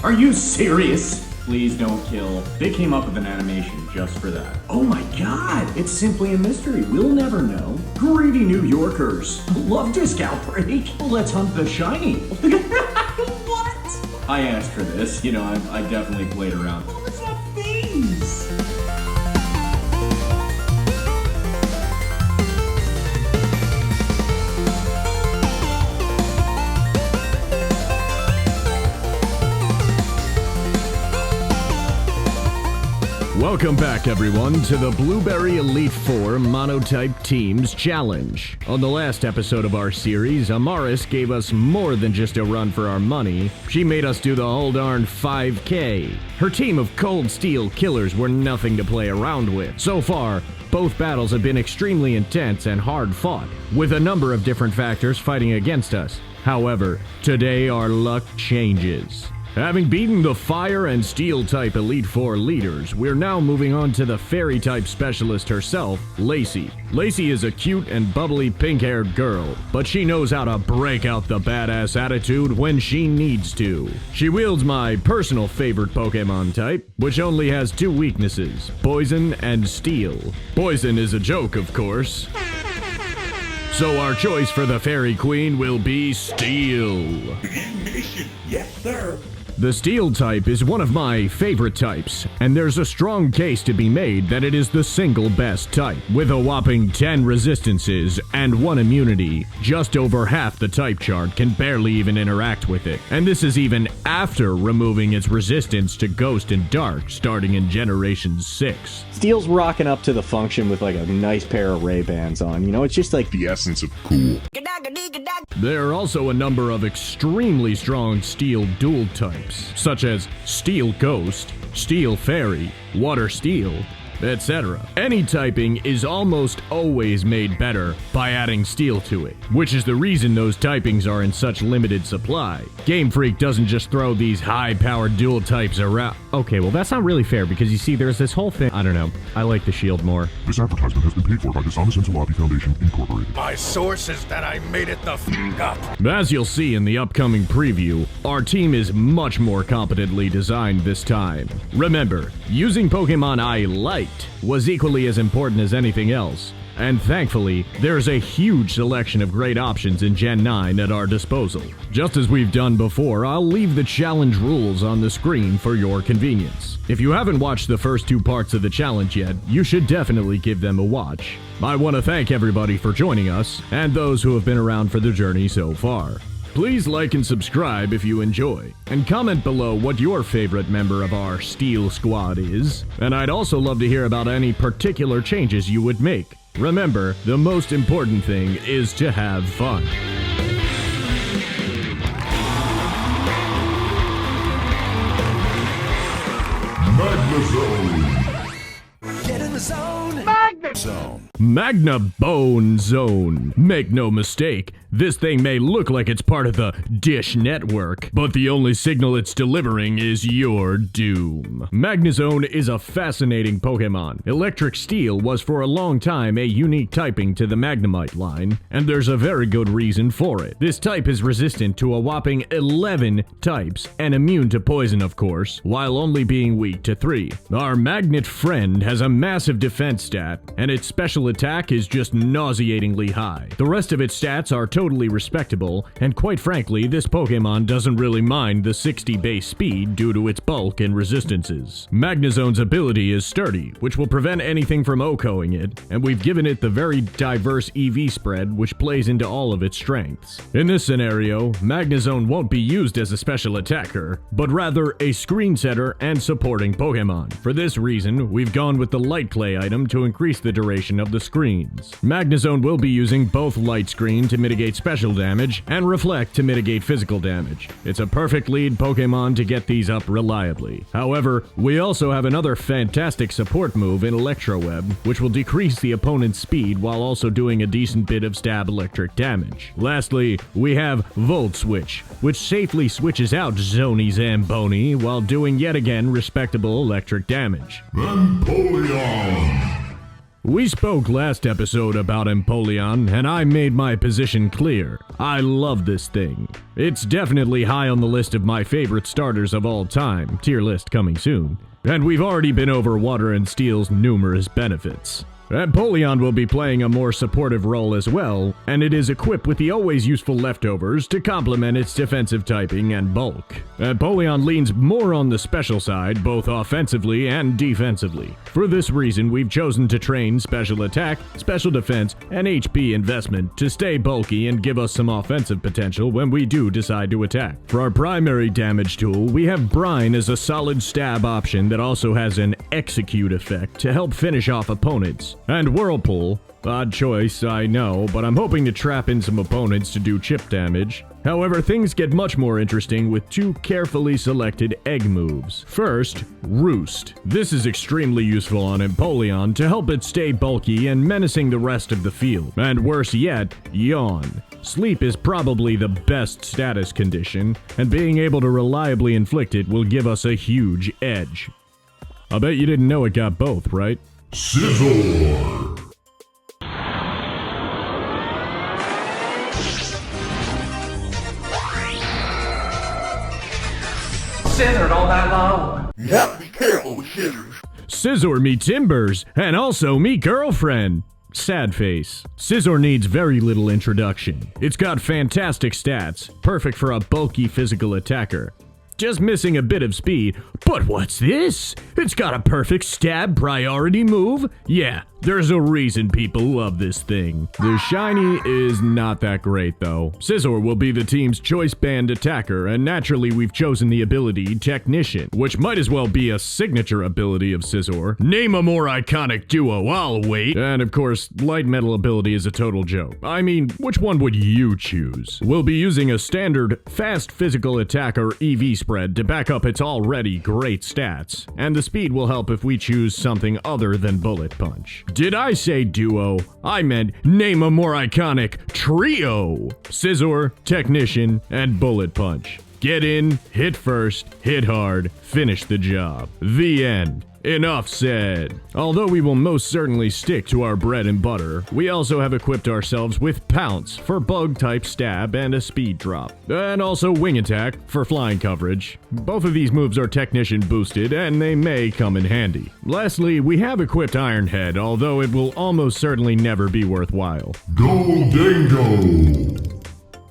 Are you serious? Please don't kill. They came up with an animation just for that. Oh my god, it's simply a mystery. We'll never know. Greedy New Yorkers. Love discount break. Let's hunt the shiny. What? I asked for this. You know, I definitely played around. What was that face? Welcome back, everyone, to the Blueberry Elite Four Monotype Teams Challenge. On the last episode of our series, Amarys gave us more than just a run for our money. She made us do the whole darn 5K. Her team of cold steel killers were nothing to play around with. So far, both battles have been extremely intense and hard fought, with a number of different factors fighting against us. However, today our luck changes. Having beaten the Fire and Steel type Elite Four leaders, we're now moving on to the Fairy type specialist herself, Lacey. Lacey is a cute and bubbly pink-haired girl, but she knows how to break out the badass attitude when she needs to. She wields my personal favorite Pokemon type, which only has two weaknesses, Poison and Steel. Poison is a joke, of course. So our choice for the Fairy Queen will be Steel. Yes, sir. The Steel type is one of my favorite types, and there's a strong case to be made that it is the single best type. With a whopping 10 resistances and 1 immunity, just over half the type chart can barely even interact with it. And this is even after removing its resistance to Ghost and Dark starting in Generation 6. Steel's rocking up to the function with like a nice pair of Ray-Bans on. You know, it's just like The essence of cool. There are also a number of extremely strong Steel dual types, such as Steel Ghost, Steel Fairy, Water Steel, etc. Any typing is almost always made better by adding Steel to it, which is the reason those typings are in such limited supply. Game Freak doesn't just throw these high-powered dual types around. Okay, well that's not really fair because you see there's this whole thing. I don't know. I like the shield more. This advertisement has been paid for by the Thomas Lobby Foundation, Incorporated. My source is that I made it the f*** up. As you'll see in the upcoming preview, our team is much more competently designed this time. Remember, using Pokemon I liked was equally as important as anything else, and thankfully, there's a huge selection of great options in Gen 9 at our disposal. Just as we've done before, I'll leave the challenge rules on the screen for your convenience. If you haven't watched the first 2 parts of the challenge yet, you should definitely give them a watch. I want to thank everybody for joining us, and those who have been around for the journey so far. Please like and subscribe if you enjoy, and comment below what your favorite member of our Steel Squad is, and I'd also love to hear about any particular changes you would make. Remember, the most important thing is to have fun. Magnazone. Get in the zone. Zone. Magna Bone Zone. Make no mistake, this thing may look like it's part of the Dish Network, but the only signal it's delivering is your doom. Magnazone is a fascinating Pokemon. Electric Steel was for a long time a unique typing to the Magnemite line, and there's a very good reason for it. This type is resistant to a whopping 11 types, and immune to poison of course, while only being weak to 3. Our Magnet friend has a massive defense stat, and its special attack is just nauseatingly high. The rest of its stats are totally respectable, and quite frankly, this Pokemon doesn't really mind the 60 base speed due to its bulk and resistances. Magnazone's ability is Sturdy, which will prevent anything from OHKOing it, and we've given it the very diverse EV spread, which plays into all of its strengths. In this scenario, Magnazone won't be used as a special attacker, but rather a screen setter and supporting Pokemon. For this reason, we've gone with the Light Clay item to increase the duration of the screens. Magnazone will be using both Light Screen to mitigate special damage and Reflect to mitigate physical damage. It's a perfect lead Pokemon to get these up reliably. However, we also have another fantastic support move in Electro Web, which will decrease the opponent's speed while also doing a decent bit of stab electric damage. Lastly, we have Volt Switch, which safely switches out Zony Zamboni while doing yet again respectable electric damage. Empoleon. We spoke last episode about Empoleon, and I made my position clear. I love this thing. It's definitely high on the list of my favorite starters of all time, tier list coming soon. And we've already been over Water and Steel's numerous benefits. Empoleon will be playing a more supportive role as well, and it is equipped with the always useful leftovers to complement its defensive typing and bulk. Empoleon leans more on the special side, both offensively and defensively. For this reason, we've chosen to train special attack, special defense, and HP investment to stay bulky and give us some offensive potential when we do decide to attack. For our primary damage tool, we have Brine as a solid stab option that also has an execute effect to help finish off opponents. And Whirlpool, odd choice, I know, but I'm hoping to trap in some opponents to do chip damage. However, things get much more interesting with two carefully selected egg moves. First, Roost. This is extremely useful on Empoleon to help it stay bulky and menacing the rest of the field. And worse yet, Yawn. Sleep is probably the best status condition, and being able to reliably inflict it will give us a huge edge. I bet you didn't know it got both, right? Scissor! Scissored all night long. You have to be careful with scissors. Scissor me timbers, and also me girlfriend. Sad face. Scissor needs very little introduction. It's got fantastic stats, perfect for a bulky physical attacker. Just missing a bit of speed. But what's this? It's got a perfect stab priority move? Yeah, there's a reason people love this thing. The shiny is not that great though. Scissor will be the team's choice band attacker, and naturally we've chosen the ability Technician, which might as well be a signature ability of Scissor. Name a more iconic duo, I'll wait. And of course, light metal ability is a total joke. I mean, which one would you choose? We'll be using a standard fast physical attacker EV spread to back up its already great stats, and the speed will help if we choose something other than Bullet Punch. Did I say duo? I meant name a more iconic trio. Scissor, Technician, and Bullet Punch. Get in, hit first, hit hard, finish the job. The end. Enough said. Although we will most certainly stick to our bread and butter, we also have equipped ourselves with Pounce for bug-type stab and a speed drop. And also Wing Attack for flying coverage. Both of these moves are Technician boosted, and they may come in handy. Lastly, we have equipped Iron Head, although it will almost certainly never be worthwhile. Goldango!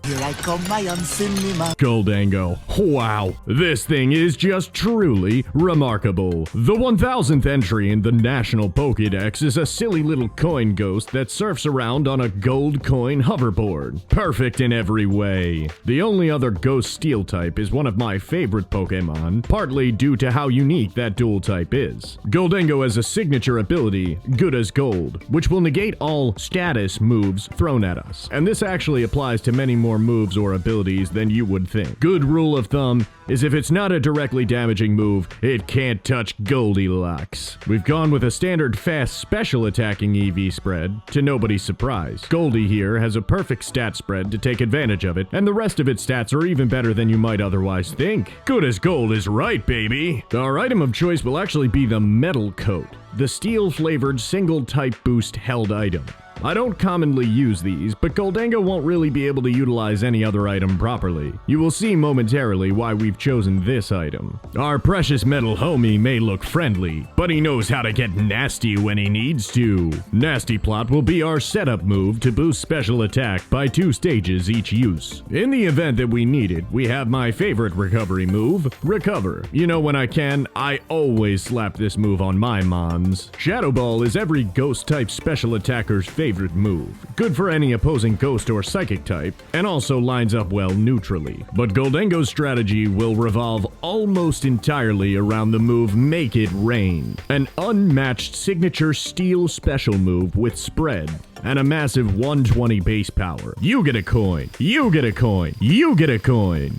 Here I come, my cinema. Goldango. Wow, this thing is just truly remarkable. The 1000th entry in the National Pokédex is a silly little coin ghost that surfs around on a gold coin hoverboard. Perfect in every way. The only other ghost steel type is one of my favorite Pokemon, partly due to how unique that dual type is. Goldango has a signature ability, Good as Gold, which will negate all status moves thrown at us. And this actually applies to many more moves or abilities than you would think. Good rule of thumb is if it's not a directly damaging move, it can't touch Goldilocks. We've gone with a standard fast special attacking EV spread, to nobody's surprise. Goldie here has a perfect stat spread to take advantage of it, and the rest of its stats are even better than you might otherwise think. Good as gold is right, baby! Our item of choice will actually be the Metal Coat, the steel-flavored single-type boost held item. I don't commonly use these, but Goldango won't really be able to utilize any other item properly. You will see momentarily why we've chosen this item. Our precious metal homie may look friendly, but he knows how to get nasty when he needs to. Nasty Plot will be our setup move to boost special attack by 2 stages each use. In the event that we need it, we have my favorite recovery move, Recover. You know, when I can, I always slap this move on my mons. Shadow Ball is every ghost-type special attacker's favorite move. Good for any opposing ghost or psychic type, and also lines up well neutrally. But Goldango's strategy will revolve almost entirely around the move Make It Rain, an unmatched signature steel special move with spread and a massive 120 base power. You get a coin, you get a coin, you get a coin.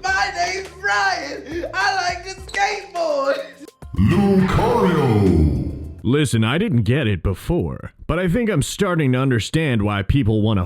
My name's Brian. I like to skateboard. Lucario! Listen, I didn't get it before, but I think I'm starting to understand why people want to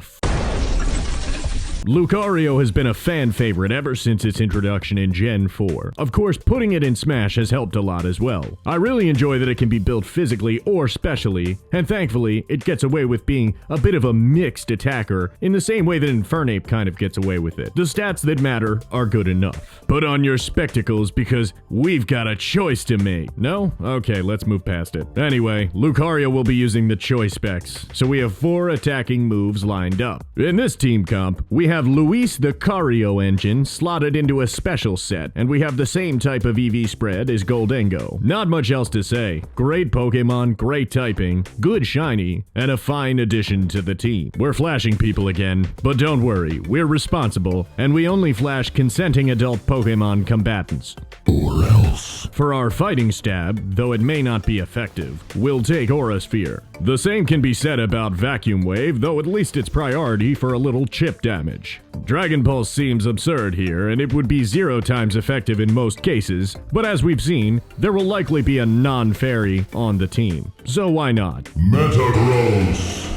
Lucario has been a fan favorite ever since its introduction in Gen 4. Of course, putting it in Smash has helped a lot as well. I really enjoy that it can be built physically or specially, and thankfully, it gets away with being a bit of a mixed attacker in the same way that Infernape kind of gets away with it. The stats that matter are good enough. Put on your spectacles because we've got a choice to make. No? Okay, let's move past it. Anyway, Lucario will be using the choice specs, so we have 4 attacking moves lined up. In this team comp, we have Luis the Cario engine slotted into a special set, and we have the same type of EV spread as Goldengo. Not much else to say. Great Pokemon, great typing, good shiny, and a fine addition to the team. We're flashing people again, but don't worry, we're responsible, and we only flash consenting adult Pokemon combatants. Or else. For our fighting stab, though it may not be effective, we'll take Aura Sphere. The same can be said about Vacuum Wave, though at least it's priority for a little chip damage. Dragon Pulse seems absurd here, and it would be 0 times effective in most cases, but as we've seen, there will likely be a non-fairy on the team. So why not? Metagross.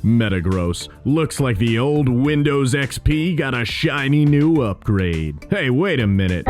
Metagross. Looks like the old Windows XP got a shiny new upgrade. Hey, wait a minute.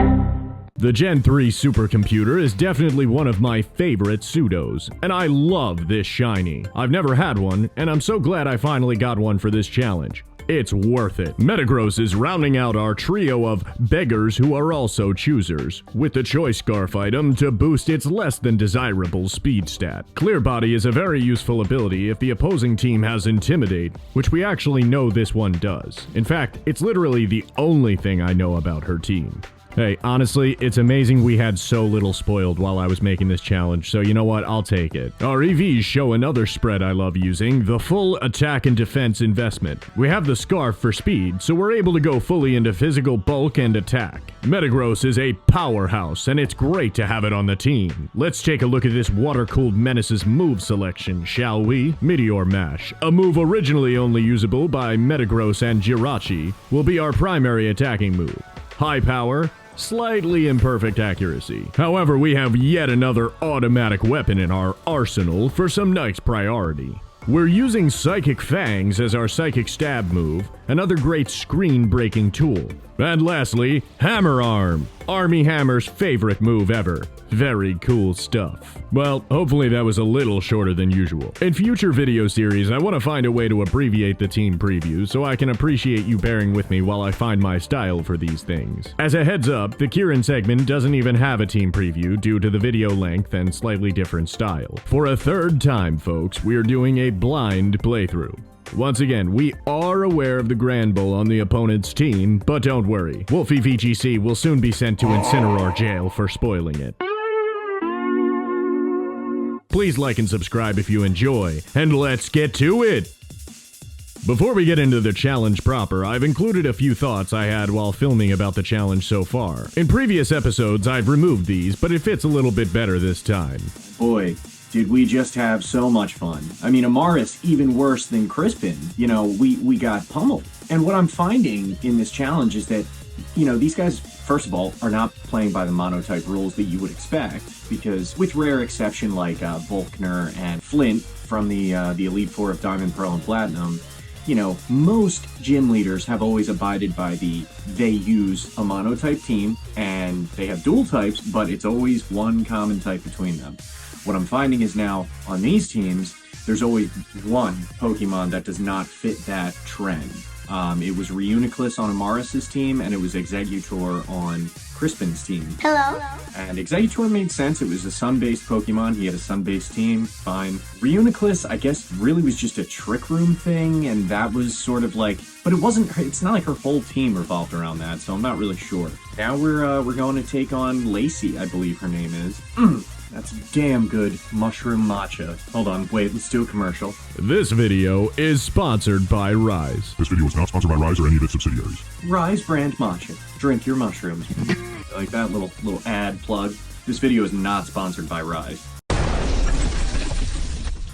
The Gen 3 supercomputer is definitely one of my favorite pseudos, and I love this shiny. I've never had one, and I'm so glad I finally got one for this challenge. It's worth it. Metagross is rounding out our trio of beggars who are also choosers, with the choice scarf item to boost its less than desirable speed stat. Clear Body is a very useful ability if the opposing team has Intimidate, which we actually know this one does. In fact, it's literally the only thing I know about her team. Hey, honestly, it's amazing we had so little spoiled while I was making this challenge, so you know what, I'll take it. Our EVs show another spread I love using, the full attack and defense investment. We have the Scarf for speed, so we're able to go fully into physical bulk and attack. Metagross is a powerhouse, and it's great to have it on the team. Let's take a look at this water-cooled menace's move selection, shall we? Meteor Mash, a move originally only usable by Metagross and Jirachi, will be our primary attacking move. High power, slightly imperfect accuracy. However, we have yet another automatic weapon in our arsenal for some nice priority. We're using Psychic Fangs as our Psychic Stab move, another great screen-breaking tool. And lastly, Hammer Arm, Army Hammer's favorite move ever. Very cool stuff. Well, hopefully that was a little shorter than usual. In future video series, I want to find a way to abbreviate the team preview so I can appreciate you bearing with me while I find my style for these things. As a heads up, the Kieran segment doesn't even have a team preview due to the video length and slightly different style. For a third time, folks, we're doing a blind playthrough. Once again, we are aware of the Grand Bull on the opponent's team, but don't worry. Wolfie VGC will soon be sent to Incineroar Jail for spoiling it. Please like and subscribe if you enjoy, and let's get to it! Before we get into the challenge proper, I've included a few thoughts I had while filming about the challenge so far. In previous episodes, I've removed these, but it fits a little bit better this time. Boy, did we just have so much fun. I mean, Amarys even worse than Crispin. You know, we got pummeled. And what I'm finding in this challenge is that, you know, these guys, first of all, are not playing by the monotype rules that you would expect, because with rare exception like Volkner and Flint from the Elite Four of Diamond, Pearl, and Platinum, you know, most gym leaders have always abided by they use a monotype team, and they have dual types, but it's always one common type between them. What I'm finding is now, on these teams, there's always one Pokemon that does not fit that trend. It was Reuniclus on Amarys' team, and it was Exeggutor on Crispin's team. Hello. And Exeggutor made sense. It was a sun-based Pokemon. He had a sun-based team. Fine. Reuniclus, I guess, really was just a Trick Room thing, and that was sort of like... But it's not like her whole team revolved around that, so I'm not really sure. Now we're going to take on Lacey, I believe her name is. That's damn good mushroom matcha. Hold on, wait, let's do a commercial. This video is sponsored by Rise. This video is not sponsored by Rise or any of its subsidiaries. Rise brand matcha. Drink your mushrooms. Like that little ad plug. This video is not sponsored by Rise.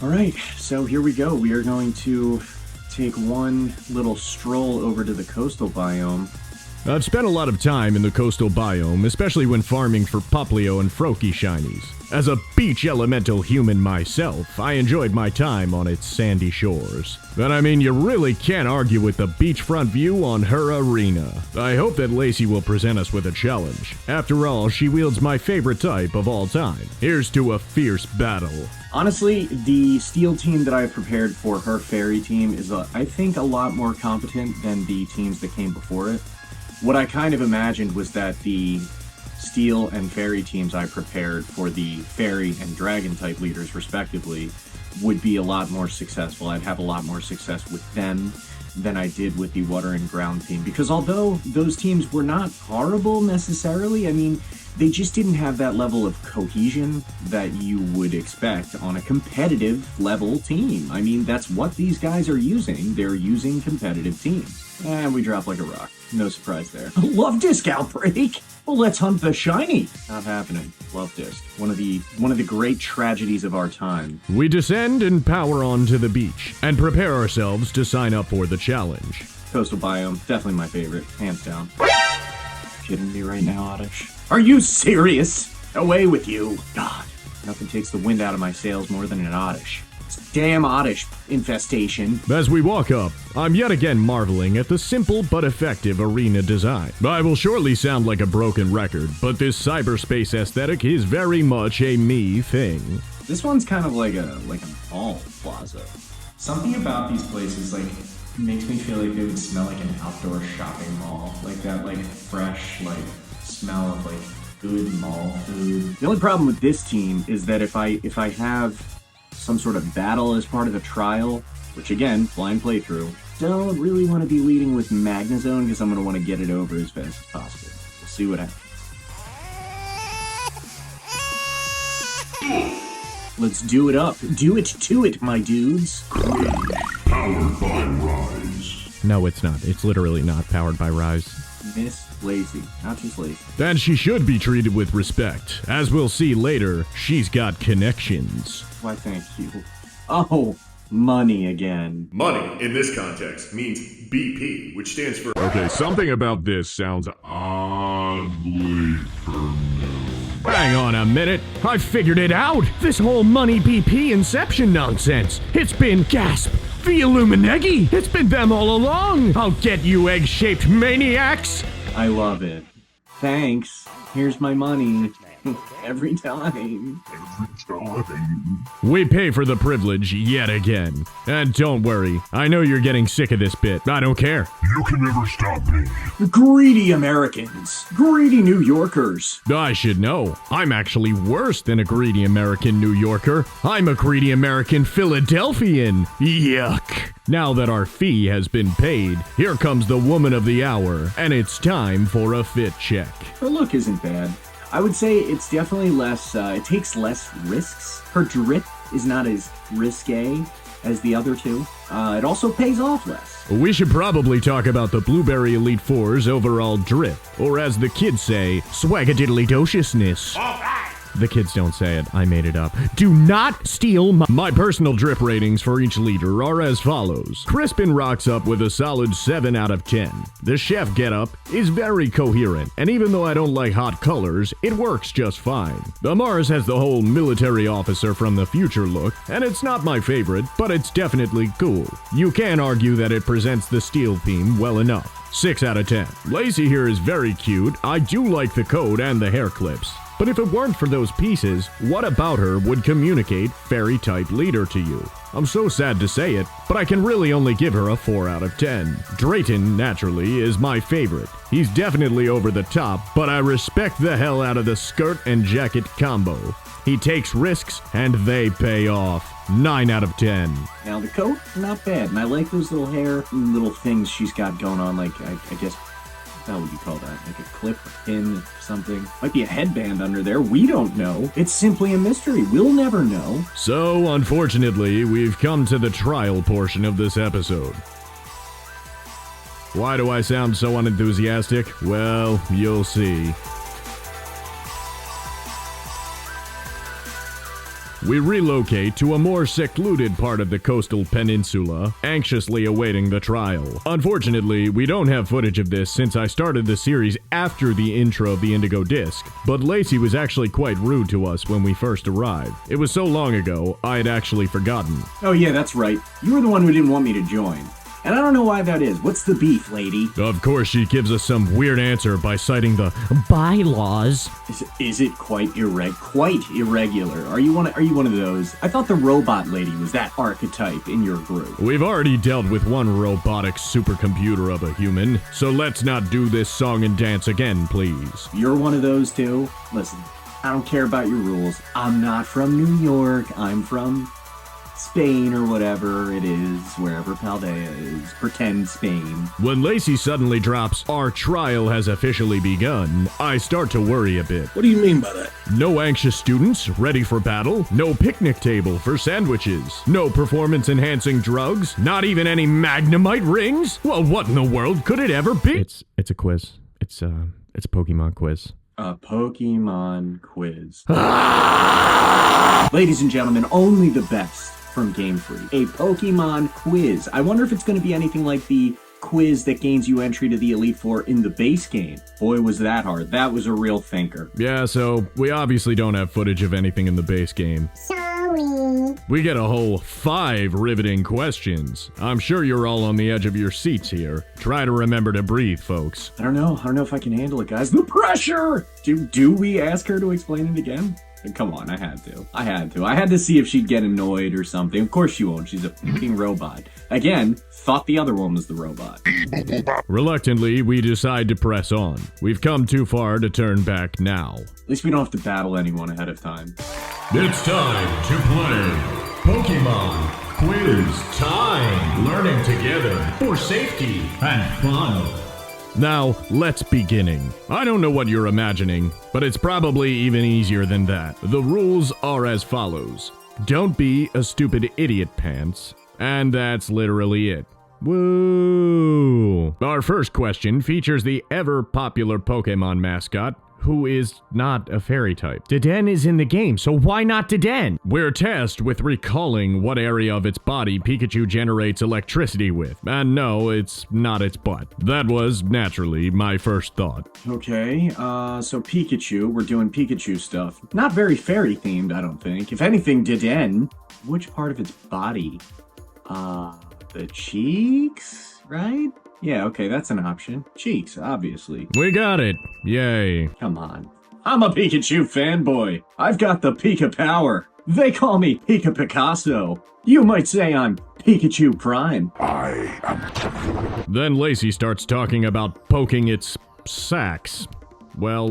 Alright, so here we go. We are going to take one little stroll over to the coastal biome I've spent a lot of time in the coastal biome, especially when farming for Poplio and Froakie shinies. As a beach elemental human myself, I enjoyed my time on its sandy shores. But I mean, you really can't argue with the beachfront view on her arena. I hope that Lacey will present us with a challenge. After all, she wields my favorite type of all time. Here's to a fierce battle. Honestly, the steel team that I have prepared for her fairy team is, I think, a lot more competent than the teams that came before it. What I kind of imagined was that the steel and fairy teams I prepared for the fairy and dragon type leaders respectively would be a lot more successful. I'd have a lot more success with them than I did with the water and ground team, because although those teams were not horrible necessarily, I mean, they just didn't have that level of cohesion that you would expect on a competitive level team. I mean, that's what these guys are using. They're using competitive teams. And we drop like a rock. No surprise there. Love disc outbreak! Well, let's hunt the shiny! Not happening. Love disc. One of the great tragedies of our time. We descend and power on to the beach, and prepare ourselves to sign up for the challenge. Coastal biome, definitely my favorite, hands down. Kidding me right now, Oddish? Are you serious? Away with you. God, nothing takes the wind out of my sails more than an Oddish. It's damn Oddish infestation. As we walk up, I'm yet again marveling at the simple but effective arena design. I will surely sound like a broken record, but this cyberspace aesthetic is very much a me thing. This one's kind of like a mall plaza. Something about these places, like, makes me feel like they would smell like an outdoor shopping mall. Like that, like, fresh, like, smell of, like, good mall food. The only problem with this team is that if I have some sort of battle as part of the trial, which again, blind playthrough, don't really want to be leading with Magnezone because I'm going to want to get it over as fast as possible. We'll see what happens. Let's do it up. Do it to it, my dudes. Powered by Rise. No, it's not. It's literally not powered by Rise. Miss Lacey, not just Lacey. And she should be treated with respect. As we'll see later, she's got connections. Why, thank you. Oh, money again. Money, in this context, means BP, which stands for... Okay, something about this sounds oddly familiar. Hang on a minute. I figured it out. This whole money BP inception nonsense. It's been gasp. The Illuminegi. It's been them all along. I'll get you egg-shaped maniacs. I love it. Thanks. Here's my money. Every time. We pay for the privilege yet again. And don't worry, I know you're getting sick of this bit. I don't care. You can never stop me. Greedy Americans. Greedy New Yorkers. I should know. I'm actually worse than a greedy American New Yorker. I'm a greedy American Philadelphian. Yuck. Now that our fee has been paid, here comes the woman of the hour, and it's time for a fit check. Her look isn't bad. I would say it's definitely less, it takes less risks. Her drip is not as risque as the other two. It also pays off less. We should probably talk about the Blueberry Elite Four's overall drip, or as the kids say, swagadiddly-dociousness. The kids don't say it, I made it up. Do not steal my personal drip ratings for each leader are as follows. Crispin rocks up with a solid 7 out of 10. The chef getup is very coherent, and even though I don't like hot colors, it works just fine. Amarys has the whole military officer from the future look, and it's not my favorite, but it's definitely cool. You can argue that it presents the steel theme well enough. 6 out of 10. Lacey here is very cute. I do like the coat and the hair clips. But if it weren't for those pieces, what about her would communicate fairy-type leader to you? I'm so sad to say it, but I can really only give her a 4 out of 10. Drayton, naturally, is my favorite. He's definitely over the top, but I respect the hell out of the skirt and jacket combo. He takes risks, and they pay off. 9 out of 10. Now the coat, not bad, and I like those little hair, little things she's got going on, like, I guess, how would you call that? Like a clip, a pin, something? Might be a headband under there, we don't know. It's simply a mystery, we'll never know. So, unfortunately, we've come to the trial portion of this episode. Why do I sound so unenthusiastic? Well, you'll see. we relocate to a more secluded part of the coastal peninsula, anxiously awaiting the trial. Unfortunately, we don't have footage of this since I started the series after the intro of the Indigo Disc, but Lacey was actually quite rude to us when we first arrived. It was so long ago, I had actually forgotten. Oh yeah, that's right. You were the one who didn't want me to join. And I don't know why that is. What's the beef, lady? Of course, she gives us some weird answer by citing the bylaws. Is it quite irregular? Are you one of those? I thought the robot lady was that archetype in your group. We've already dealt with one robotic supercomputer of a human, so let's not do this song and dance again, please. You're one of those too? Listen, I don't care about your rules. I'm not from New York. I'm from Spain or whatever it is, wherever Paldea is. Pretend Spain. When Lacey suddenly drops, "Our trial has officially begun," I start to worry a bit. What do you mean by that? No anxious students ready for battle, no picnic table for sandwiches, no performance-enhancing drugs, not even any Magnemite rings? Well, what in the world could it ever be? It's a quiz. It's a Pokemon quiz. A Pokemon quiz. Ladies and gentlemen, only the best from Game Freak. A Pokemon quiz. I wonder if it's going to be anything like the quiz that gains you entry to the Elite Four in the base game. Boy, was that hard. That was a real thinker. Yeah, so we obviously don't have footage of anything in the base game. Sorry. We get a whole 5 riveting questions. I'm sure you're all on the edge of your seats here. Try to remember to breathe, folks. I don't know if I can handle it, guys. The pressure! Do we ask her to explain it again? Come on, I had to. I had to see if she'd get annoyed or something. Of course she won't. She's a fucking robot. Again, thought the other one was the robot. Reluctantly, we decide to press on. We've come too far to turn back now. At least we don't have to battle anyone ahead of time. It's time to play Pokemon Quiz Time. Learning together for safety and fun. Now, let's beginning. I don't know what you're imagining, but it's probably even easier than that. The rules are as follows. Don't be a stupid idiot pants, and that's literally it. Woo! Our first question features the ever-popular Pokemon mascot, who is not a fairy type. Dedenne is in the game, so why not Dedenne? We're tasked with recalling what area of its body Pikachu generates electricity with. And no, it's not its butt. That was, naturally, my first thought. Okay, so Pikachu, we're doing Pikachu stuff. Not very fairy themed, I don't think. If anything, Dedenne, which part of its body? The cheeks, right? Yeah, okay, that's an option. Cheeks, obviously. We got it. Yay. Come on. I'm a Pikachu fanboy. I've got the Pika power. They call me Pika Picasso. You might say I'm Pikachu Prime. Then Lacey starts talking about poking its sacks. Well,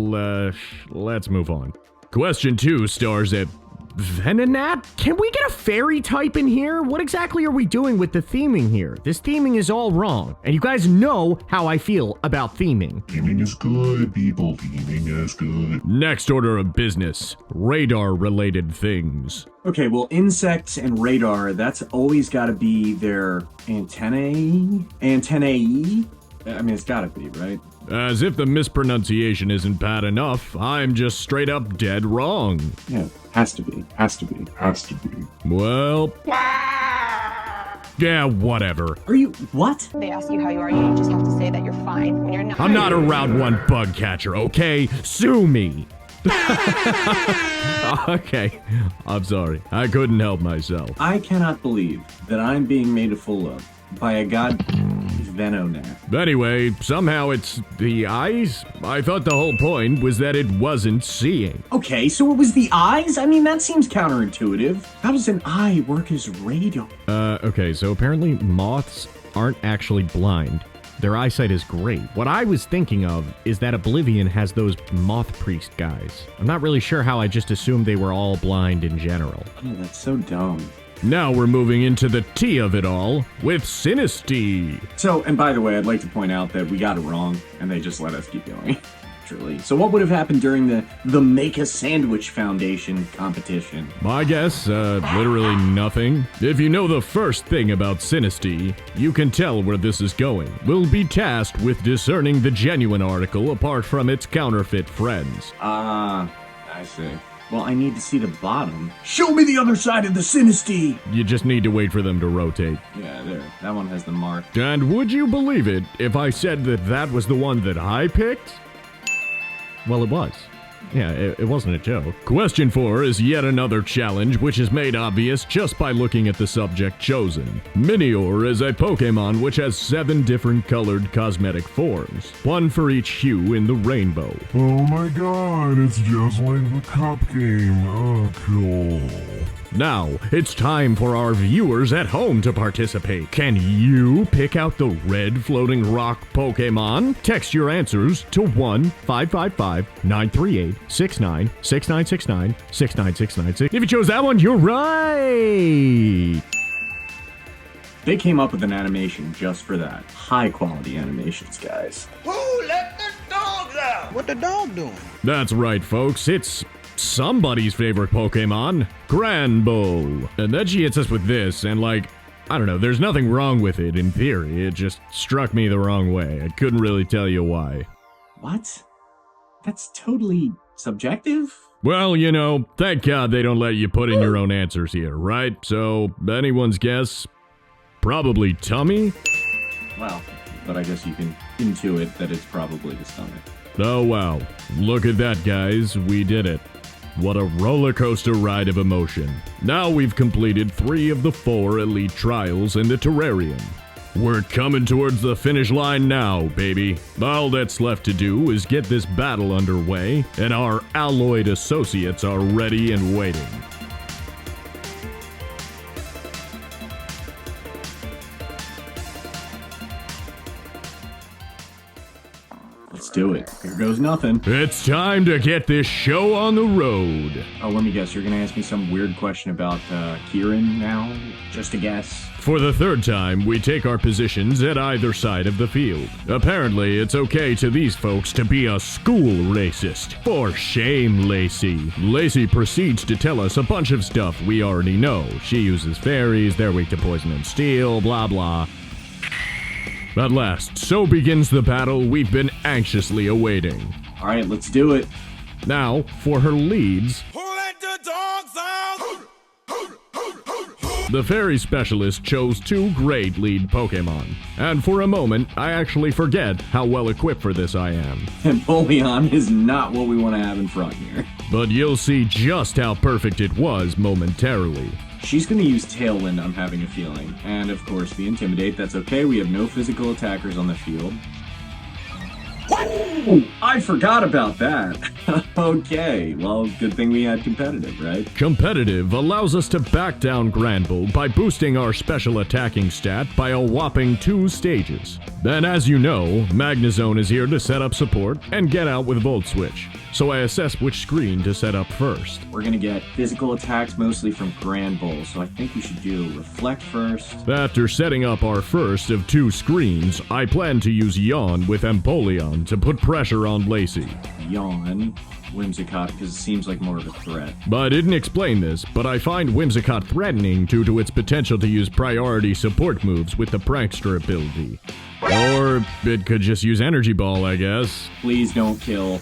let's move on. Question 2 stars at Venonat? Can we get a fairy type in here? What exactly are we doing with the theming here? This theming is all wrong. And you guys know how I feel about theming. Theming is good, people. Theming is good. Next order of business. Radar-related things. Okay, well, insects and radar, that's always got to be their antennae? Antennae? I mean, it's got to be, right? As if the mispronunciation isn't bad enough, I'm just straight up dead wrong. Yeah, has to be. Well... yeah, whatever. Are you... what? They ask you how you are, you just have to say that you're fine when you're not. I'm not a round 1 bug catcher, okay? Sue me! Okay, I'm sorry. I couldn't help myself. I cannot believe that I'm being made a fool of by a god Venonat. Anyway, somehow it's the eyes? I thought the whole point was that it wasn't seeing. Okay, so it was the eyes? I mean, that seems counterintuitive. How does an eye work as radar? Okay, so apparently moths aren't actually blind. Their eyesight is great. What I was thinking of is that Oblivion has those moth priest guys. I'm not really sure how I just assumed they were all blind in general. Oh, that's so dumb. Now we're moving into the tea of it all with Sinistea. So, and by the way, I'd like to point out that we got it wrong, and they just let us keep going. Truly. So what would have happened during the Make a Sandwich Foundation competition? My guess, literally nothing. If you know the first thing about Sinistea, you can tell where this is going. We'll be tasked with discerning the genuine article apart from its counterfeit friends. I see. Well, I need to see the bottom. Show me the other side of the Sinisty! You just need to wait for them to rotate. Yeah, there. That one has the mark. And would you believe it if I said that that was the one that I picked? Well, it was. Yeah, it wasn't a joke. Question 4 is yet another challenge which is made obvious just by looking at the subject chosen. Minior is a Pokemon which has 7 different colored cosmetic forms, one for each hue in the rainbow. Oh my god, it's just like the cup game. Oh, cool. Now, it's time for our viewers at home to participate. Can you pick out the red floating rock Pokemon? Text your answers to 1-555-938-69-6969-6969. If you chose that one, you're right! They came up with an animation just for that. High quality animations, guys. Who let the dogs out? What the dog doing? That's right, folks. It's somebody's favorite Pokemon, Granbull. And then she hits us with this, and like, I don't know, there's nothing wrong with it in theory. It just struck me the wrong way. I couldn't really tell you why. What? That's totally subjective? Well, you know, thank God they don't let you put in your own answers here, right? So, anyone's guess? Probably tummy? Well, but I guess you can intuit that it's probably the stomach. Oh wow, look at that, guys, we did it. What a roller coaster ride of emotion. Now we've completed 3 of the 4 elite trials in the terrarium. We're coming towards the finish line now, baby. All that's left to do is get this battle underway, and our alloyed associates are ready and waiting. Let's do it. Here goes nothing. It's time to get this show on the road. Oh, let me guess. You're gonna ask me some weird question about Kieran now? Just a guess. For the 3rd time, we take our positions at either side of the field. Apparently, it's okay to these folks to be a school racist. For shame, Lacey. Lacey proceeds to tell us a bunch of stuff we already know. She uses fairies, they're weak to poison and steel, blah blah. At last, so begins the battle we've been anxiously awaiting. Alright, let's do it. Now, for her leads, Who let the dogs out? the fairy specialist chose 2 great lead Pokemon. And for a moment, I actually forget how well equipped for this I am. Empoleon is not what we want to have in front here. But you'll see just how perfect it was momentarily. She's gonna use Tailwind, I'm having a feeling. And of course, the Intimidate, that's okay. We have no physical attackers on the field. Oh, I forgot about that. Okay, well, good thing we had competitive, right? Competitive allows us to back down Granbull by boosting our special attacking stat by a whopping 2 stages. Then, as you know, Magnezone is here to set up support and get out with Volt Switch. So I assess which screen to set up first. We're gonna get physical attacks mostly from Granbull, so I think we should do Reflect first. After setting up our first of 2 screens, I plan to use Yawn with Empoleon to put pressure on Lacey. Yawn, Whimsicott, because it seems like more of a threat. I didn't explain this, but I find Whimsicott threatening due to its potential to use priority support moves with the Prankster ability. Or it could just use Energy Ball, I guess. Please don't kill.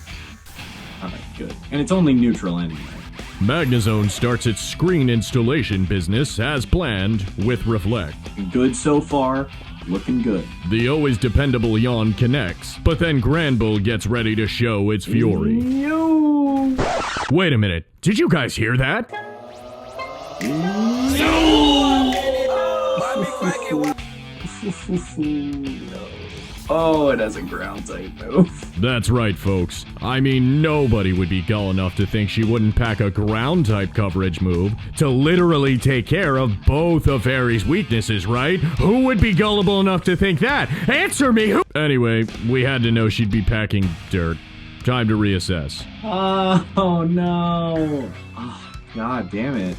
Alright, good. And it's only neutral anyway. Magnezone starts its screen installation business as planned with Reflect. Good so far. Looking good. The always dependable Yawn connects, but then Granbull gets ready to show its fury. No. Wait a minute, did you guys hear that? Oh, it has a ground type move. That's right, folks. I mean, nobody would be gull enough to think she wouldn't pack a ground type coverage move to literally take care of both of Fairy's weaknesses, right? Who would be gullible enough to think that? Answer me, who? Anyway, we had to know she'd be packing dirt. Time to reassess. Oh no. Oh, God damn it.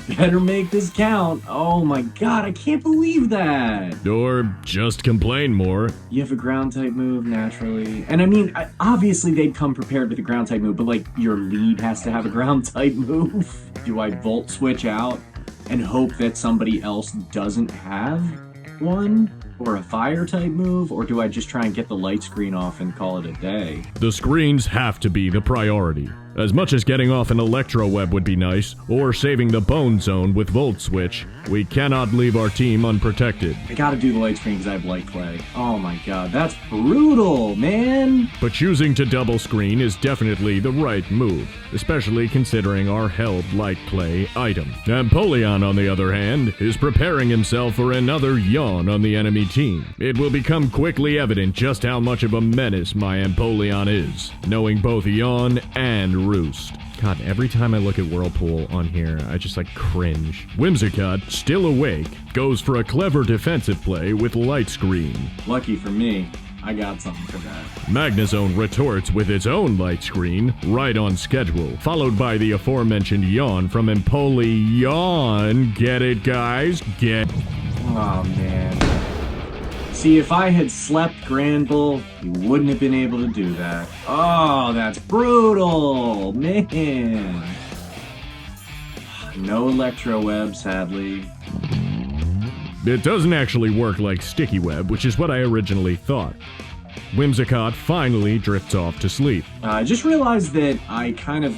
You better make this count. Oh my god, I can't believe that. Or just complain more. You have a ground type move naturally. And I mean, obviously they'd come prepared with a ground type move, but like your lead has to have a ground type move. Do I Volt Switch out and hope that somebody else doesn't have one? Or a fire type move? Or do I just try and get the light screen off and call it a day? The screens have to be the priority. As much as getting off an electro web would be nice, or saving the bone zone with Volt Switch, we cannot leave our team unprotected. I gotta do the light screen because I have light clay. Oh my god, that's brutal, man! But choosing to double screen is definitely the right move, especially considering our held light clay item. Empoleon, on the other hand, is preparing himself for another yawn on the enemy team. It will become quickly evident just how much of a menace my Empoleon is, knowing both yawn and roost. God, every time I look at Whirlpool on here, I just cringe. Whimsicott, still awake, goes for a clever defensive play with light screen. Lucky for me, I got something for that. Magnezone retorts with its own light screen, right on schedule, followed by the aforementioned yawn from Empoleon. Get it, guys? Get. Oh man. See, if I had slept Granbull, you wouldn't have been able to do that. Oh, that's brutal, man. No electro web, sadly. It doesn't actually work like Sticky Web, which is what I originally thought. Whimsicott finally drifts off to sleep. I just realized that I kind of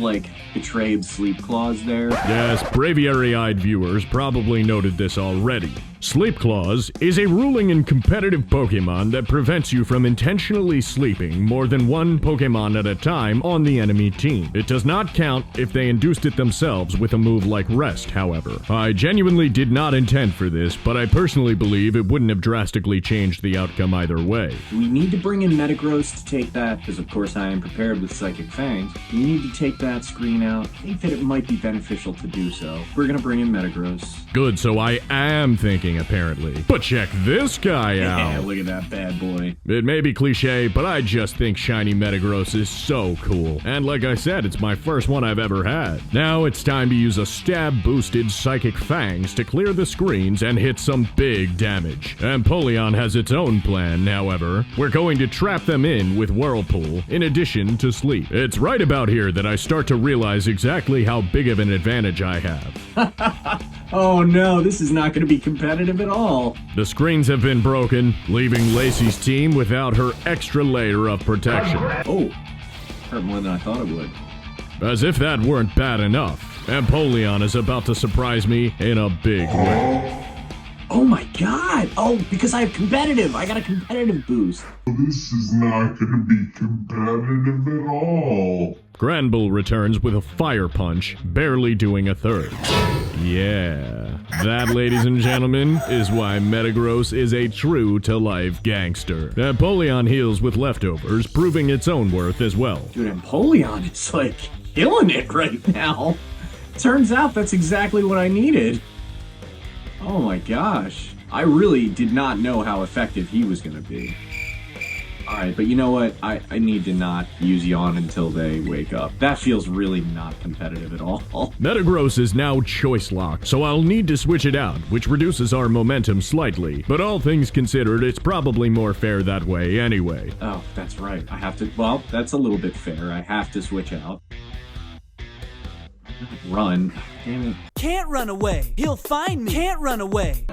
betrayed Sleep Claws there. Yes, braviary-eyed viewers probably noted this already. Sleep Claws is a ruling in competitive Pokemon that prevents you from intentionally sleeping more than one Pokemon at a time on the enemy team. It does not count if they induced it themselves with a move like Rest, however. I genuinely did not intend for this, but I personally believe it wouldn't have drastically changed the outcome either way. Do we need to bring in Metagross to take that? Because of course I am prepared with Psychic Fangs. We need to take that screen out. I think that it might be beneficial to do so. We're gonna bring in Metagross. Good, so I am thinking apparently. But check this guy out. Yeah, look at that bad boy. It may be cliche, but I just think shiny Metagross is so cool. And like I said, it's my first one I've ever had. Now it's time to use a stab-boosted Psychic Fangs to clear the screens and hit some big damage. Empoleon has its own plan, however. We're going to trap them in with Whirlpool, in addition to Sleep. It's right about here that I start to realize exactly how big of an advantage I have. Oh no, this is not going to be competitive at all. The screens have been broken, leaving Lacey's team without her extra layer of protection. Oh, hurt more than I thought it would. As if that weren't bad enough, Empoleon is about to surprise me in a big way. Oh my god! Oh, because I have competitive! I got a competitive boost. This is not gonna be competitive at all. Granbull returns with a fire punch, barely doing a third. Yeah, that, ladies and gentlemen, is why Metagross is a true-to-life gangster. Empoleon heals with leftovers, proving its own worth as well. Dude, Empoleon is killing it right now. Turns out that's exactly what I needed. Oh my gosh. I really did not know how effective he was going to be. Alright, but you know what? I need to not use Yawn until they wake up. That feels really not competitive at all. Metagross is now choice locked, so I'll need to switch it out, which reduces our momentum slightly. But all things considered, it's probably more fair that way anyway. Oh, that's right. I have to... Well, that's a little bit fair. I have to switch out. Run. Damn it. Can't run away. He'll find me. Can't run away.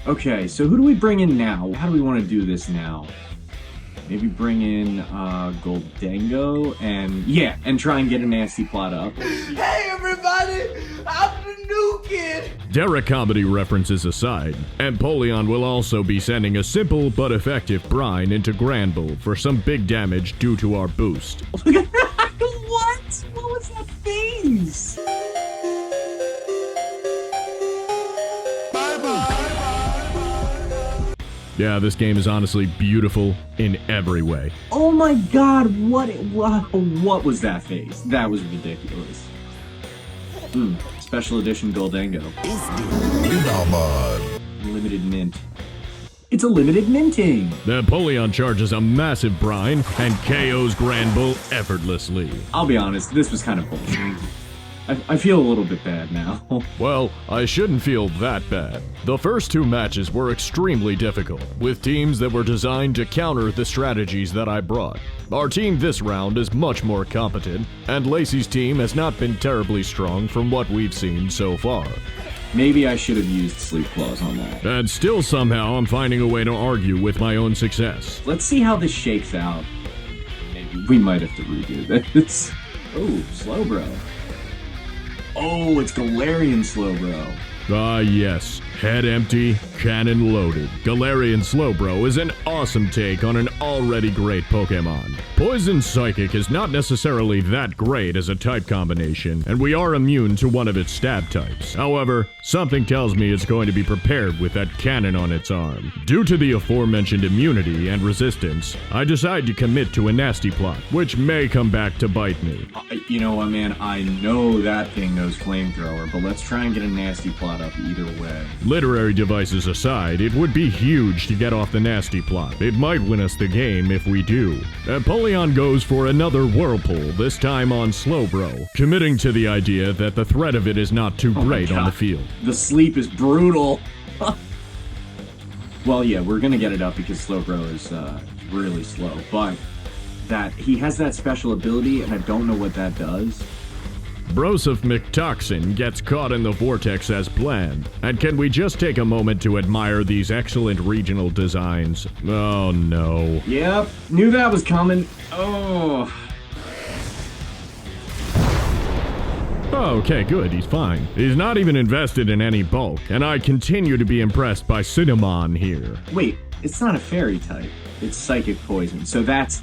Okay, so who do we bring in now? How do we want to do this now? Maybe bring in Goldango and try and get a nasty plot up. Hey everybody, I'm the new kid. Derek comedy references aside, Empoleon will also be sending a simple but effective brine into Granbull for some big damage due to our boost. What? What was that face? Yeah, this game is honestly beautiful in every way. Oh my god, what was that face? That was ridiculous. Special edition Goldango. Limited mint. It's a limited minting. Empoleon charges a massive brine and KOs Granbull effortlessly. I'll be honest, this was kind of bullshit. I feel a little bit bad now. Well, I shouldn't feel that bad. The first two matches were extremely difficult, with teams that were designed to counter the strategies that I brought. Our team this round is much more competent, and Lacey's team has not been terribly strong from what we've seen so far. Maybe I should have used Sleep Claws on that. And still somehow I'm finding a way to argue with my own success. Let's see how this shakes out. Maybe we might have to redo this. Oh, Slowbro. Oh, it's Galarian Slowbro. Ah, yes. Head empty, cannon loaded. Galarian Slowbro is an awesome take on an already great Pokemon. Poison Psychic is not necessarily that great as a type combination, and we are immune to one of its stab types. However, something tells me it's going to be prepared with that cannon on its arm. Due to the aforementioned immunity and resistance, I decide to commit to a nasty plot, which may come back to bite me. You know what, man? I know that thing knows Flamethrower, but let's try and get a nasty plot up either way. Literary devices aside, it would be huge to get off the nasty plot. It might win us the game if we do. Apollyon goes for another Whirlpool, this time on Slowbro, committing to the idea that the threat of it is not too great on the field. The sleep is brutal. Well, yeah, we're gonna get it up because Slowbro is really slow, but that he has that special ability, and I don't know what that does. Broseph McToxin gets caught in the vortex as planned. And can we just take a moment to admire these excellent regional designs? Oh no. Yep, knew that was coming. Oh. Okay, good, he's fine. He's not even invested in any bulk, and I continue to be impressed by Cinnamon here. Wait, it's not a fairy type. It's psychic poison. So that's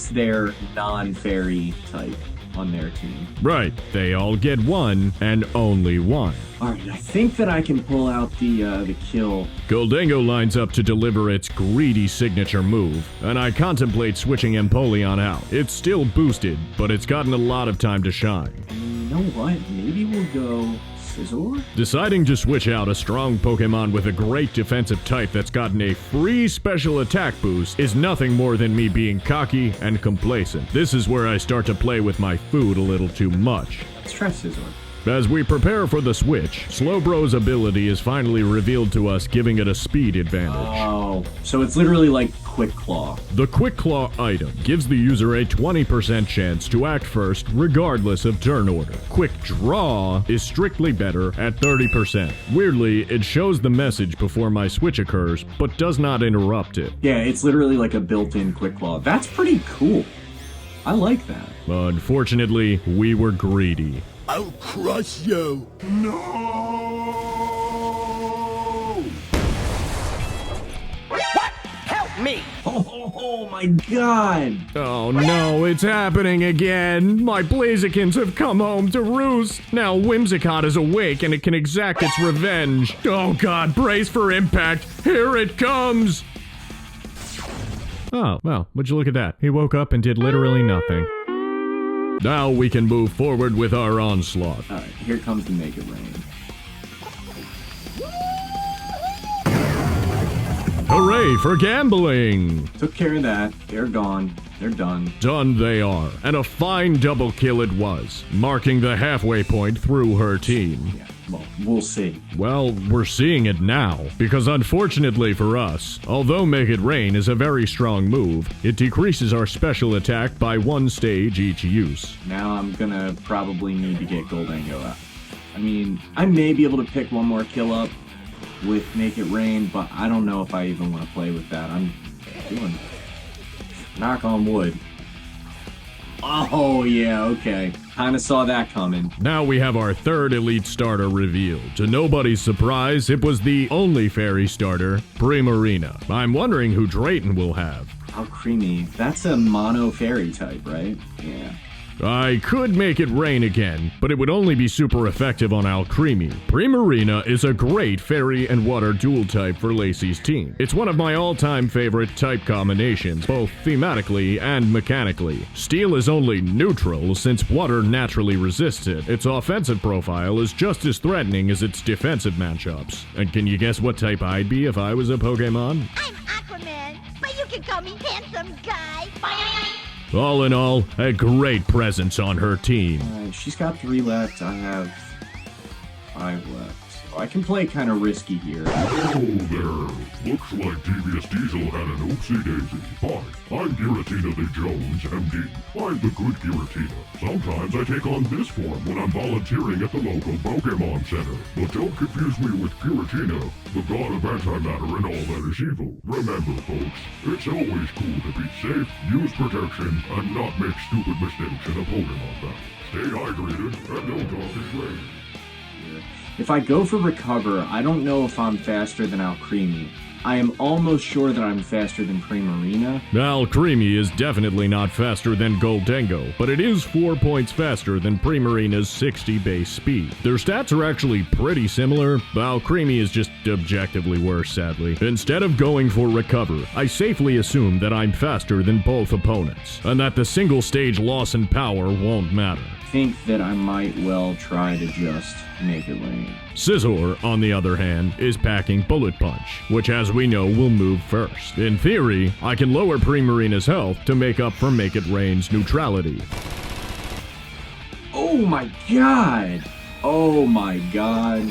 their non-fairy type on their team. Right, they all get one, and only one. Alright, I think that I can pull out the kill. Goldango lines up to deliver its greedy signature move, and I contemplate switching Empoleon out. It's still boosted, but it's gotten a lot of time to shine. And you know what? Maybe we'll go Scizor? Deciding to switch out a strong Pokemon with a great defensive type that's gotten a free special attack boost is nothing more than me being cocky and complacent. This is where I start to play with my food a little too much. Let's try Scizor. As we prepare for the switch, Slowbro's ability is finally revealed to us, giving it a speed advantage. Oh, so it's literally like Quick Claw. The Quick Claw item gives the user a 20% chance to act first regardless of turn order. Quick Draw is strictly better at 30%. Weirdly, it shows the message before my switch occurs, but does not interrupt it. Yeah, it's literally like a built-in Quick Claw. That's pretty cool. I like that. Unfortunately, we were greedy. I'll crush you. No! Help me! Oh my god! Oh no, it's happening again! My Blazikins have come home to roost! Now Whimsicott is awake and it can exact its revenge! Oh god, brace for impact! Here it comes! Oh, well, would you look at that? He woke up and did literally nothing. Now we can move forward with our onslaught. Alright, here comes the Mega Rain. Hooray for gambling! Took care of that. They're gone. They're done. Done they are, and a fine double kill it was, marking the halfway point through her team. Yeah, well, we'll see. Well, we're seeing it now, because unfortunately for us, although Make It Rain is a very strong move, it decreases our special attack by 1 stage each use. Now I'm gonna probably need to get Goldango out. I mean, I may be able to pick one more kill up with Make It Rain, but I don't know if I even want to play with that. I'm doing... knock on wood. Oh, yeah, okay. Kinda saw that coming. Now we have our third elite starter revealed. To nobody's surprise, it was the only fairy starter, Primarina. I'm wondering who Drayton will have. How creamy. That's a mono fairy type, right? Yeah. I could Make It Rain again, but it would only be super effective on Alcremie. Primarina is a great fairy and water dual type for Lacey's team. It's one of my all-time favorite type combinations, both thematically and mechanically. Steel is only neutral since water naturally resists it. Its offensive profile is just as threatening as its defensive matchups. And can you guess what type I'd be if I was a Pokemon? I'm Aquaman, but you can call me handsome guy. All in all, a great presence on her team. Alright, she's got 3 left. I have 5 left. So I can play kind of risky here. Oh there. Looks like Devious Diesel had an oopsie-daisy. Hi, I'm Giratina the Jones, MD. I'm the good Giratina. Sometimes I take on this form when I'm volunteering at the local Pokemon Center. But don't confuse me with Giratina, the god of antimatter and all that is evil. Remember, folks, it's always cool to be safe, use protection, and not make stupid mistakes in a Pokemon battle. Stay hydrated, and don't talk is great. If I go for Recover, I don't know if I'm faster than Alcremie. I am almost sure that I'm faster than Primarina. Alcremie is definitely not faster than Goldengo, but it is 4 points faster than Primarina's 60 base speed. Their stats are actually pretty similar, but Alcremie is just objectively worse, sadly. Instead of going for Recover, I safely assume that I'm faster than both opponents, and that the single stage loss in power won't matter. I think that I might well try to just make it rain. Scizor, on the other hand, is packing Bullet Punch, which as we know will move first. In theory, I can lower Primarina's health to make up for Make It Rain's neutrality. Oh my god! Oh my god.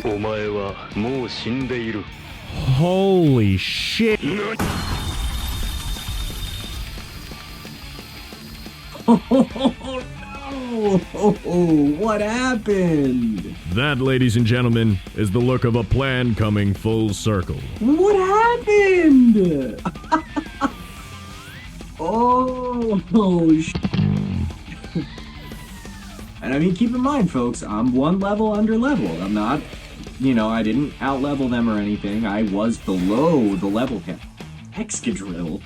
Holy shit! Oh, what happened? That, ladies and gentlemen, is the look of a plan coming full circle. What happened? And I mean, keep in mind, folks, I'm 1 level under level. I'm not, I didn't out-level them or anything. I was below the level cap. Excadrill.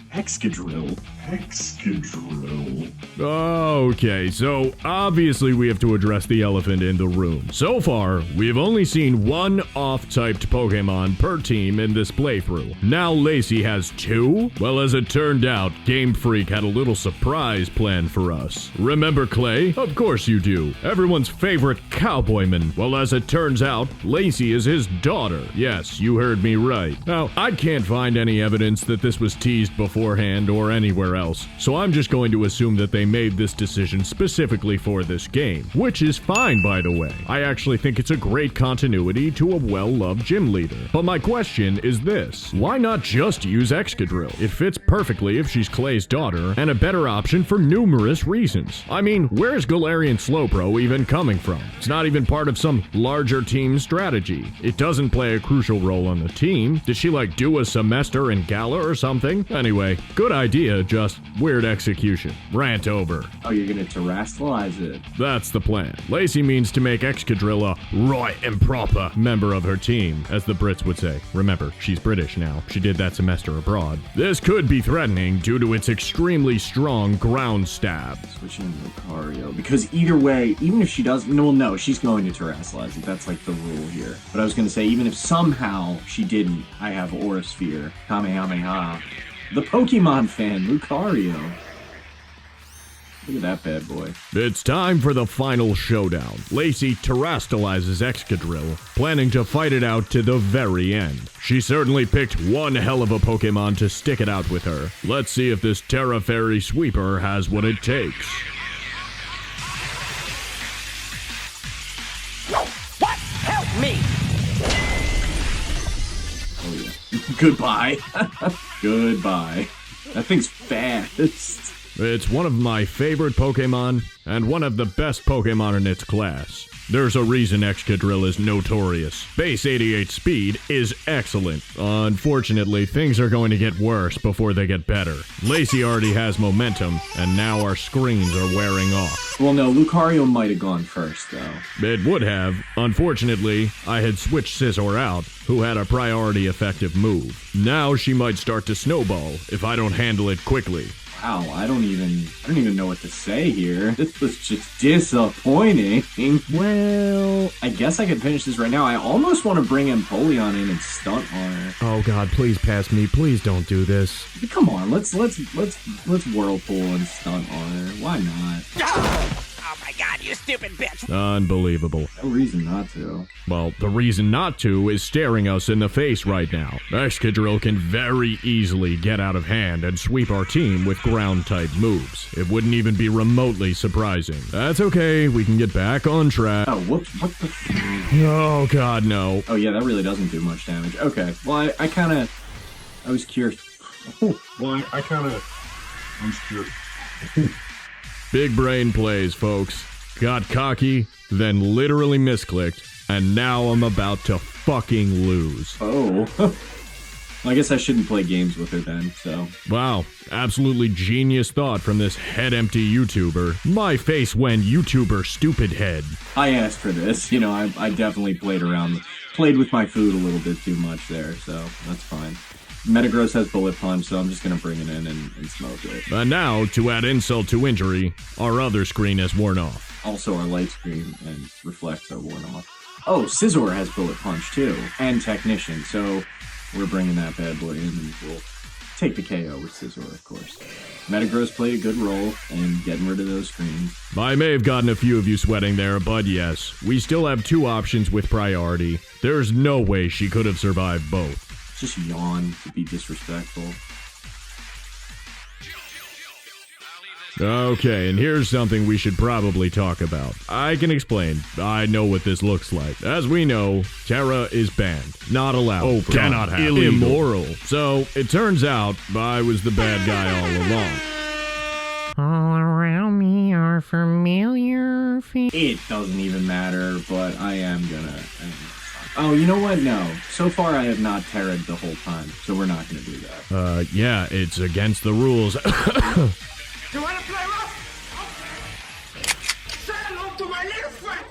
Okay, so obviously we have to address the elephant in the room. So far, we've only seen 1 off-typed Pokemon per team in this playthrough. Now Lacey has 2? Well, as it turned out, Game Freak had a little surprise planned for us. Remember Clay? Of course you do. Everyone's favorite cowboyman. Well, as it turns out, Lacey is his daughter. Yes, you heard me right. Now, I can't find any evidence that this was teased beforehand or anywhere else, so I'm just going to assume that they made this decision specifically for this game, which is fine, by the way. I actually think it's a great continuity to a well-loved gym leader. But my question is this: why not just use Excadrill? It fits perfectly if she's Clay's daughter, and a better option for numerous reasons. I mean, where's Galarian Slowbro even coming from? It's not even part of some larger team strategy. It doesn't play a crucial role on the team. Did she do a semester in Galar or something? Anyway, good idea, just weird execution. Rant over. Oh, you're gonna terrestrialize it. That's the plan. Lacey means to make Excadrill a right and proper member of her team, as the Brits would say. Remember, she's British now. She did that semester abroad. This could be threatening due to its extremely strong ground stab. Switching to Lucario, because either way, even if she doesn't, no, she's going to terrestrialize it. That's the rule here. But I was gonna say, even if somehow she didn't, I have Aura Sphere. Kamehameha. The Pokemon fan, Lucario. Look at that bad boy. It's time for the final showdown. Lacey terrestrializes Excadrill, planning to fight it out to the very end. She certainly picked one hell of a Pokemon to stick it out with her. Let's see if this Terra Fairy Sweeper has what it takes. What? Help me! Oh yeah. Goodbye. Goodbye. That thing's fast. It's one of my favorite Pokemon, and one of the best Pokemon in its class. There's a reason Excadrill is notorious. Base 88 speed is excellent. Unfortunately, things are going to get worse before they get better. Lacey already has momentum, and now our screens are wearing off. Well, no, Lucario might have gone first, though. It would have. Unfortunately, I had switched Scizor out, who had a priority effective move. Now she might start to snowball if I don't handle it quickly. Wow, I don't even know what to say here. This was just disappointing. Well, I guess I could finish this right now. I almost want to bring Empoleon in and stunt on her. Oh god, please pass me. Please don't do this. Come on, let's whirlpool and stunt on her. Why not? my god, you stupid bitch! Unbelievable. No reason not to. Well, the reason not to is staring us in the face right now. Excluded can very easily get out of hand and sweep our team with ground-type moves. It wouldn't even be remotely surprising. That's okay, we can get back on track. Oh, whoops, what the Oh god, no. Oh yeah, that really doesn't do much damage. Okay, well I was curious. I was curious. Big brain plays, folks. Got cocky, then literally misclicked, and now I'm about to fucking lose. Oh. Well, I guess I shouldn't play games with her then, so. Wow, absolutely genius thought from this head-empty YouTuber. My face when YouTuber stupid head. I asked for this. You know, I definitely played with my food a little bit too much there, so that's fine. Metagross has Bullet Punch, so I'm just gonna bring it in and smoke it. And now, to add insult to injury, our other screen has worn off. Also, our light screen and reflects are worn off. Oh, Scizor has Bullet Punch too, and Technician, so we're bringing that bad boy in and we'll take the KO with Scizor, of course. Metagross played a good role in getting rid of those screens. I may have gotten a few of you sweating there, but yes, we still have two options with priority. There's no way she could have survived both. Just yawn to be disrespectful. Okay, and here's something we should probably talk about. I can explain. I know what this looks like. As we know, Terra is banned. Not allowed. Oh, cannot have. illegal. Immoral. So, it turns out, I was the bad guy all along. All around me are familiar It doesn't even matter, but I am gonna... Oh, you know what? No. So far, I have not Terra'd the whole time, so we're not gonna do that. Yeah, it's against the rules. You wanna play rough? Okay. Say hello to my little friend!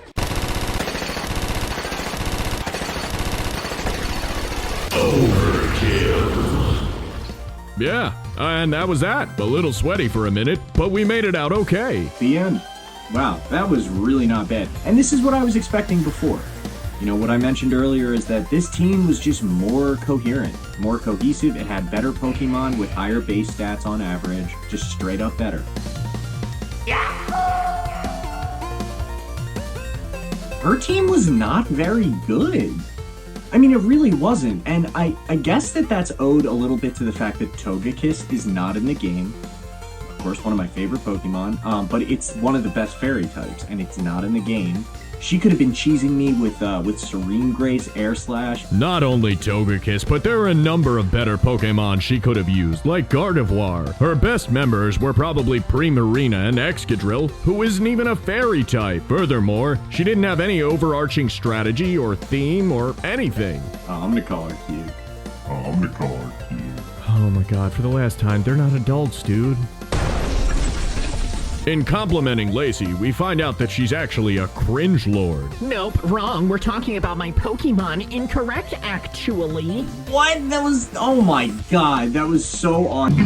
Yeah, and that was that. A little sweaty for a minute, but we made it out okay. The end. Wow, that was really not bad. And this is what I was expecting before. You know, what I mentioned earlier is that this team was just more coherent, more cohesive. It had better Pokemon with higher base stats on average, just straight up better. Her team was not very good. I mean, it really wasn't, and I guess that's owed a little bit to the fact that Togekiss is not in the game. Of course, one of my favorite Pokemon, but it's one of the best fairy types, and it's not in the game. She could have been cheesing me with Serene Grace, Air Slash. Not only Togekiss, but there are a number of better Pokemon she could have used, like Gardevoir. Her best members were probably Primarina and Excadrill, who isn't even a fairy type. Furthermore, she didn't have any overarching strategy or theme or anything. Oh, I'm gonna call her cute. Oh my god, for the last time, they're not adults, dude. In complimenting Lacey, we find out that she's actually a cringe lord. Nope, wrong. We're talking about my Pokemon. Incorrect, actually. What? That was... Oh my god, that was so on...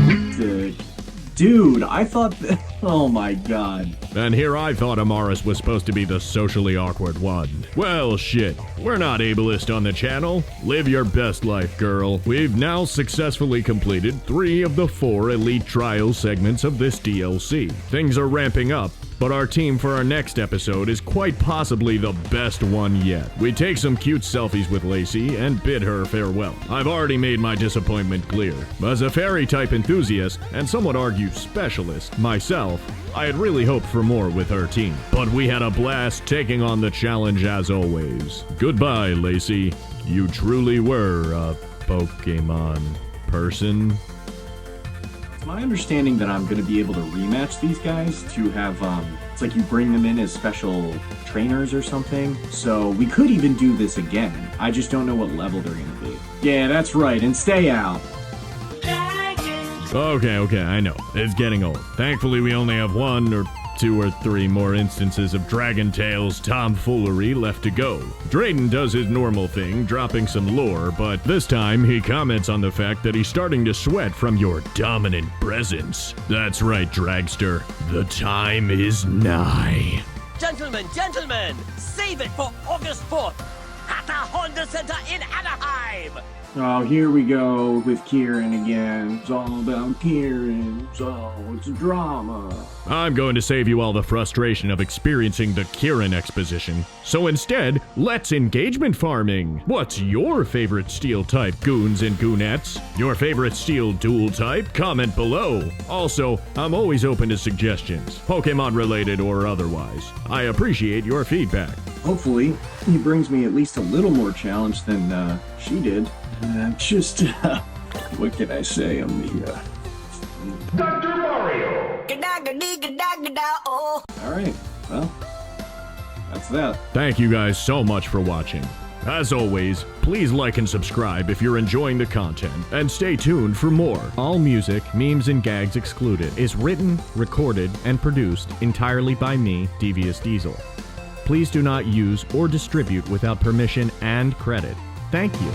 Dude, I thought... Oh my god. And here I thought Amarys was supposed to be the socially awkward one. Well, shit. We're not ableist on the channel. Live your best life, girl. We've now successfully completed 3 of the 4 Elite Trial segments of this DLC. Things are ramping up, but our team for our next episode is quite possibly the best one yet. We take some cute selfies with Lacey and bid her farewell. I've already made my disappointment clear. As a fairy-type enthusiast, and some would argue specialist, myself, I had really hoped for more with her team. But we had a blast taking on the challenge as always. Goodbye, Lacey. You truly were a Pokemon person. It's my understanding that I'm going to be able to rematch these guys to have, it's like you bring them in as special trainers or something. So we could even do this again. I just don't know what level they're going to be. Yeah, that's right, and stay out. Okay, I know. It's getting old. Thankfully, we only have 1 or 2 or 3 more instances of Dragon Tales tomfoolery left to go. Drayden does his normal thing, dropping some lore, but this time he comments on the fact that he's starting to sweat from your dominant presence. That's right, Dragster. The time is nigh. Gentlemen, save it for August 4th at the Honda Center in Anaheim! Oh, here we go with Kieran again. It's all about Kieran. It's a drama. I'm going to save you all the frustration of experiencing the Kieran exposition. So instead, let's engagement farming. What's your favorite steel type, goons and goonettes? Your favorite steel dual type? Comment below. Also, I'm always open to suggestions, Pokemon related or otherwise. I appreciate your feedback. Hopefully, he brings me at least a little more challenge than she did. What can I say? I'm the, Dr. Mario! Alright, well, that's that. Thank you guys so much for watching. As always, please like and subscribe if you're enjoying the content, and stay tuned for more. All music, memes, and gags excluded is written, recorded, and produced entirely by me, Devious Diesel. Please do not use or distribute without permission and credit. Thank you.